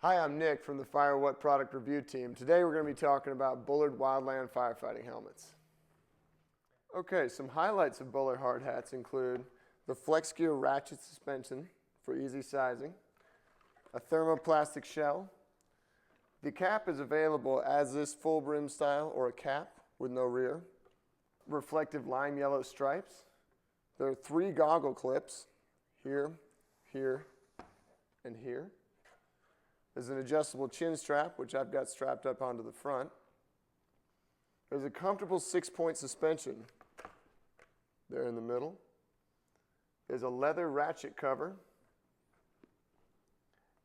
Hi, I'm Nick from the FireWhat product review team. Today we're going to be talking about Bullard wildland firefighting helmets. Okay, some highlights of Bullard hard hats include the flex gear ratchet suspension for easy sizing, a thermoplastic shell. The cap is available as this full brim style or a cap with no rear. Reflective lime yellow stripes. There are 3 goggle clips, here, here, and here. There's an adjustable chin strap, which I've got strapped up onto the front. There's a comfortable 6-point suspension there in the middle. There's a leather ratchet cover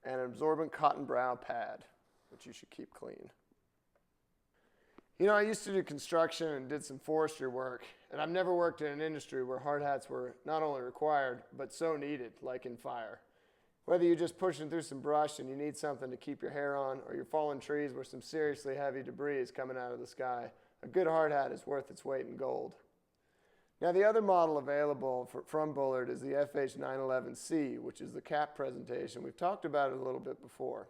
and an absorbent cotton brow pad, which you should keep clean. You know, I used to do construction and did some forestry work, and I've never worked in an industry where hard hats were not only required, but so needed, like in fire. Whether you're just pushing through some brush and you need something to keep your hair on, or you're falling trees where some seriously heavy debris is coming out of the sky, a good hard hat is worth its weight in gold. Now, the other model available from Bullard is the FH911C, which is the cap presentation. We've talked about it a little bit before.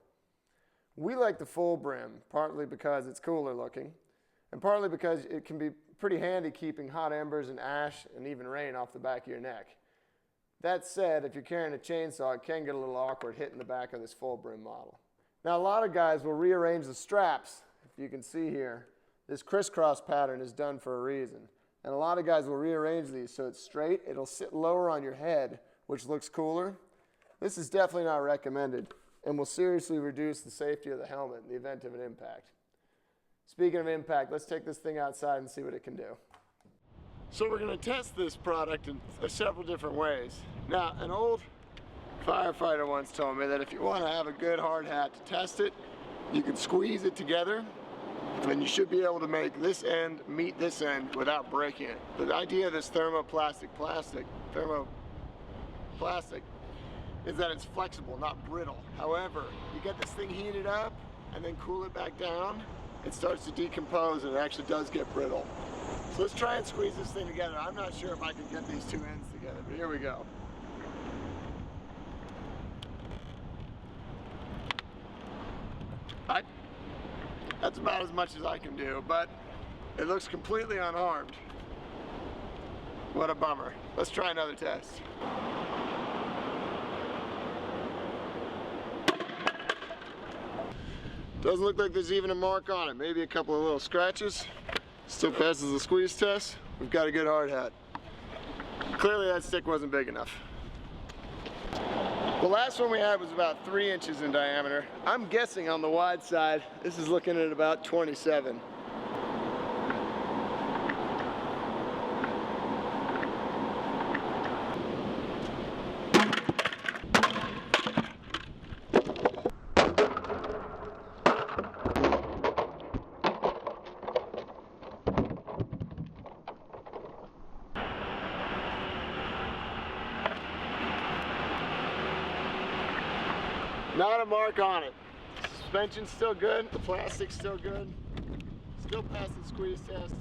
We like the full brim, partly because it's cooler looking, and partly because it can be pretty handy keeping hot embers and ash and even rain off the back of your neck. That said, if you're carrying a chainsaw, it can get a little awkward hitting the back of this full brim model. Now, a lot of guys will rearrange the straps. If you can see here, this crisscross pattern is done for a reason. And a lot of guys will rearrange these so it's straight. It'll sit lower on your head, which looks cooler. This is definitely not recommended and will seriously reduce the safety of the helmet in the event of an impact. Speaking of impact, let's take this thing outside and see what it can do. So we're going to test this product in several different ways. Now, an old firefighter once told me that if you want to have a good hard hat to test it, you can squeeze it together and you should be able to make this end meet this end without breaking it. The idea of this thermoplastic is that it's flexible, not brittle. However, you get this thing heated up and then cool it back down, it starts to decompose and it actually does get brittle. So let's try and squeeze this thing together. I'm not sure if I can get these 2 ends together, but here we go. That's about as much as I can do, but it looks completely unharmed. What a bummer. Let's try another test. Doesn't look like there's even a mark on it. Maybe a couple of little scratches. Still passes the squeeze test. We've got a good hard hat. Clearly that stick wasn't big enough. The last one we had was about 3 inches in diameter. I'm guessing on the wide side, this is looking at about 27. Not a mark on it. Suspension's still good, the plastic's still good. Still passed the squeeze test.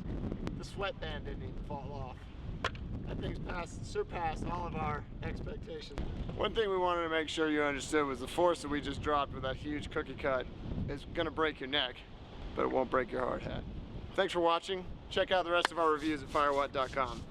The sweatband didn't even fall off. That thing's surpassed all of our expectations. One thing we wanted to make sure you understood was the force that we just dropped with that huge cookie cut is gonna break your neck, but it won't break your hard hat. Thanks for watching. Check out the rest of our reviews at FireWhat.com.